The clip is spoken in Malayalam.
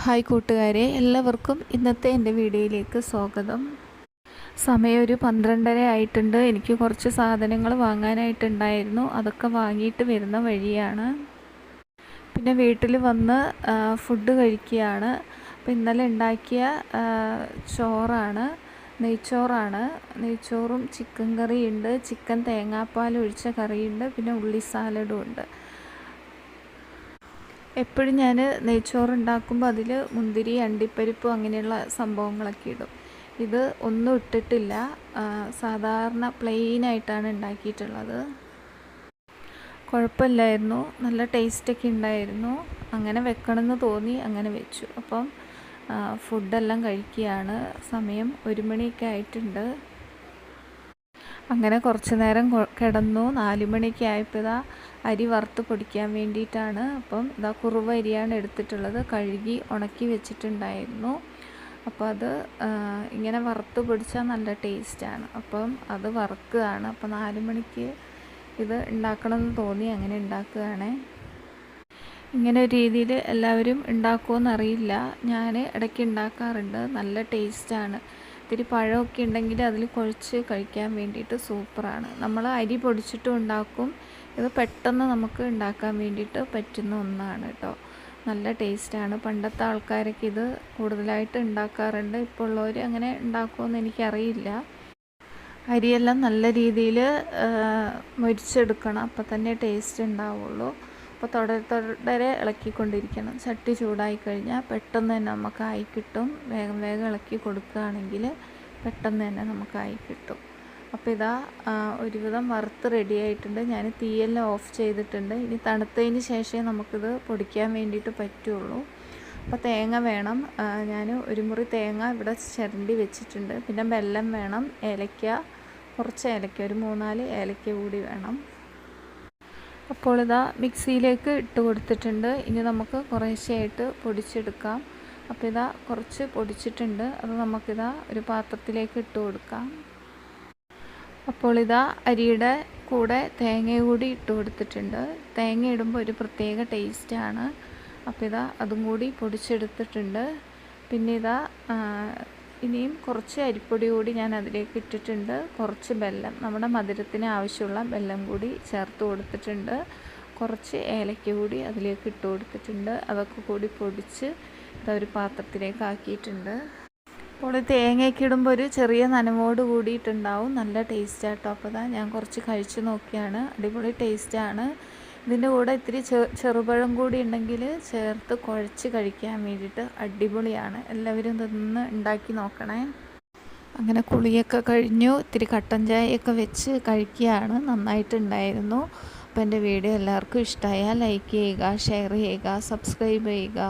ഹായ് കൂട്ടുകാരെ, എല്ലാവർക്കും ഇന്നത്തെ എൻ്റെ വീഡിയോയിലേക്ക് സ്വാഗതം. സമയം ഒരു 12:30 ആയിട്ടുണ്ട്. എനിക്ക് കുറച്ച് സാധനങ്ങൾ വാങ്ങാനായിട്ടുണ്ടായിരുന്നു. അതൊക്കെ വാങ്ങിയിട്ട് വരുന്ന വഴിയാണ്. പിന്നെ വീട്ടിൽ വന്ന് ഫുഡ് കഴിക്കുകയാണ്. അപ്പോൾ ഇന്നലെ ഉണ്ടാക്കിയ ചോറാണ്, നെയ്ച്ചോറാണ്. നെയ്ച്ചോറും ചിക്കൻ കറിയുണ്ട്, ചിക്കൻ തേങ്ങാപ്പാൽ ഒഴിച്ച കറിയുണ്ട്, പിന്നെ ഉള്ളി സാലഡും ഉണ്ട്. എപ്പോഴും ഞാൻ നെയ്ച്ചോറ് ഉണ്ടാക്കുമ്പോൾ അതിൽ മുന്തിരി, അണ്ടിപ്പരിപ്പ് അങ്ങനെയുള്ള സംഭവങ്ങളൊക്കെ ഇടും. ഇത് ഒന്നും ഇട്ടിട്ടില്ല, സാധാരണ പ്ലെയിനായിട്ടാണ് ഉണ്ടാക്കിയിട്ടുള്ളത്. കുഴപ്പമില്ലായിരുന്നു, നല്ല ടേസ്റ്റൊക്കെ ഉണ്ടായിരുന്നു. അങ്ങനെ വെക്കണമെന്ന് തോന്നി, അങ്ങനെ വെച്ചു. അപ്പം ഫുഡെല്ലാം കഴിക്കുകയാണ്. സമയം 1 മണിയൊക്കെ ആയിട്ടുണ്ട്. അങ്ങനെ കുറച്ച് നേരം കിടന്നു. 4 മണിക്ക് ആയപ്പോൾ ഇതാ അരി വറുത്ത് പൊടിക്കാൻ വേണ്ടിയിട്ടാണ്. അപ്പം ഇതാ കുറുവ അരിയാണ് എടുത്തിട്ടുള്ളത്. കഴുകി ഉണക്കി വെച്ചിട്ടുണ്ടായിരുന്നു. അപ്പോൾ അത് ഇങ്ങനെ വറുത്ത് പൊടിച്ചാൽ നല്ല ടേസ്റ്റാണ്. അപ്പം അത് വറുക്കുകയാണ്. അപ്പോൾ 4 മണിക്ക് ഇത് ഉണ്ടാക്കണമെന്ന് തോന്നി, അങ്ങനെ ഉണ്ടാക്കുകയാണ്. ഇങ്ങനെ ഒരു രീതിയിൽ എല്ലാവരും ഉണ്ടാക്കുമെന്നറിയില്ല. ഞാൻ ഇടയ്ക്ക് ഉണ്ടാക്കാറുണ്ട്. നല്ല ടേസ്റ്റാണ്. ഇത്തിരി പഴമൊക്കെ ഉണ്ടെങ്കിൽ അതിൽ കുഴച്ച് കഴിക്കാൻ വേണ്ടിയിട്ട് സൂപ്പറാണ്. നമ്മൾ അരി പൊടിച്ചിട്ടും ഉണ്ടാക്കും. ഇത് പെട്ടെന്ന് നമുക്ക് ഉണ്ടാക്കാൻ വേണ്ടിയിട്ട് പറ്റുന്ന ഒന്നാണ് കേട്ടോ. നല്ല ടേസ്റ്റാണ്. പണ്ടത്തെ ആൾക്കാരൊക്കെ ഇത് കൂടുതലായിട്ട് ഉണ്ടാക്കാറുണ്ട്. ഇപ്പോൾ ഉള്ളവർ അങ്ങനെ ഉണ്ടാക്കുമെന്ന് എനിക്കറിയില്ല. അരിയെല്ലാം നല്ല രീതിയിൽ മൊരിച്ചെടുക്കണം, അപ്പോൾ തന്നെ ടേസ്റ്റ് ഉണ്ടാവുള്ളൂ. അപ്പോൾ തുടരെ ഇളക്കിക്കൊണ്ടിരിക്കണം. ചട്ടി ചൂടായി കഴിഞ്ഞാൽ പെട്ടെന്ന് തന്നെ നമുക്കായി കിട്ടും. വേഗം വേഗം ഇളക്കി കൊടുക്കുകയാണെങ്കിൽ പെട്ടെന്ന് തന്നെ നമുക്കായി കിട്ടും. അപ്പോൾ ഇതാ ഒരുവിധം വറുത്ത് റെഡി ആയിട്ടുണ്ട്. ഞാൻ തീയെല്ലാം ഓഫ് ചെയ്തിട്ടുണ്ട്. ഇനി തണുത്തതിന് ശേഷമേ നമുക്കിത് പൊടിക്കാൻ വേണ്ടിയിട്ട് പറ്റുള്ളൂ. അപ്പോൾ തേങ്ങ വേണം. ഞാൻ ഒരു മുറി തേങ്ങ ഇവിടെ ചിരണ്ടി വെച്ചിട്ടുണ്ട്. പിന്നെ വെല്ലം വേണം, ഏലക്ക, കുറച്ച് ഏലക്ക, ഒരു 3-4 ഏലക്ക കൂടി വേണം. അപ്പോൾ ഇതാ മിക്സിയിലേക്ക് ഇട്ട് കൊടുത്തിട്ടുണ്ട്. ഇനി നമുക്ക് കുറേശ്ശെയായിട്ട് പൊടിച്ചെടുക്കാം. അപ്പോൾ ഇതാ കുറച്ച് പൊടിച്ചിട്ടുണ്ട്. അത് നമുക്കിതാ ഒരു പാത്രത്തിലേക്ക് ഇട്ട് കൊടുക്കാം. അപ്പോൾ ഇതാ അരിയുടെ കൂടെ തേങ്ങ കൂടി ഇട്ട് കൊടുത്തിട്ടുണ്ട്. തേങ്ങ ഇടുമ്പോൾ ഒരു പ്രത്യേക ടേസ്റ്റാണ്. അപ്പോൾ ഇതാ അതും കൂടി പൊടിച്ചെടുത്തിട്ടുണ്ട്. പിന്നെ ഇതാ ഇനിയും കുറച്ച് അരിപ്പൊടി കൂടി ഞാൻ അതിലേക്ക് ഇട്ടിട്ടുണ്ട്. കുറച്ച് വെല്ലം, നമ്മുടെ മധുരത്തിന് ആവശ്യമുള്ള വെല്ലം കൂടി ചേർത്ത് കൊടുത്തിട്ടുണ്ട്. കുറച്ച് ഏലക്ക കൂടി അതിലേക്ക് ഇട്ട് കൊടുത്തിട്ടുണ്ട്. അതൊക്കെ കൂടി പൊടിച്ച് ഇതൊരു പാത്രത്തിലേക്ക് ആക്കിയിട്ടുണ്ട്. അപ്പോൾ തേങ്ങയൊക്കെ ഇടുമ്പോൾ ഒരു ചെറിയ നനവോട് കൂടിയിട്ടുണ്ടാവും. നല്ല ടേസ്റ്റാട്ടോ. അപ്പോൾ ഇതാ ഞാൻ കുറച്ച് കഴിച്ച് നോക്കിയാണ്. അടിപൊളി ടേസ്റ്റാണ്. ഇതിൻ്റെ കൂടെ ഇത്തിരി ചെറുപഴം കൂടി ഉണ്ടെങ്കിൽ ചേർത്ത് കുഴച്ച് കഴിക്കാൻ വേണ്ടിയിട്ട് അടിപൊളിയാണ്. എല്ലാവരും ഇതൊന്ന് ഉണ്ടാക്കി നോക്കണേ. അങ്ങനെ കുളിയൊക്കെ കഴിഞ്ഞു, ഇത്തിരി കട്ടൻ ചായയൊക്കെ വെച്ച് കഴിക്കുകയാണ്. നന്നായിട്ടുണ്ടായിരുന്നു. അപ്പോൾ എൻ്റെ വീഡിയോ എല്ലാവർക്കും ഇഷ്ടമായാൽ ലൈക്ക് ചെയ്യുക, ഷെയർ ചെയ്യുക, സബ്സ്ക്രൈബ് ചെയ്യുക.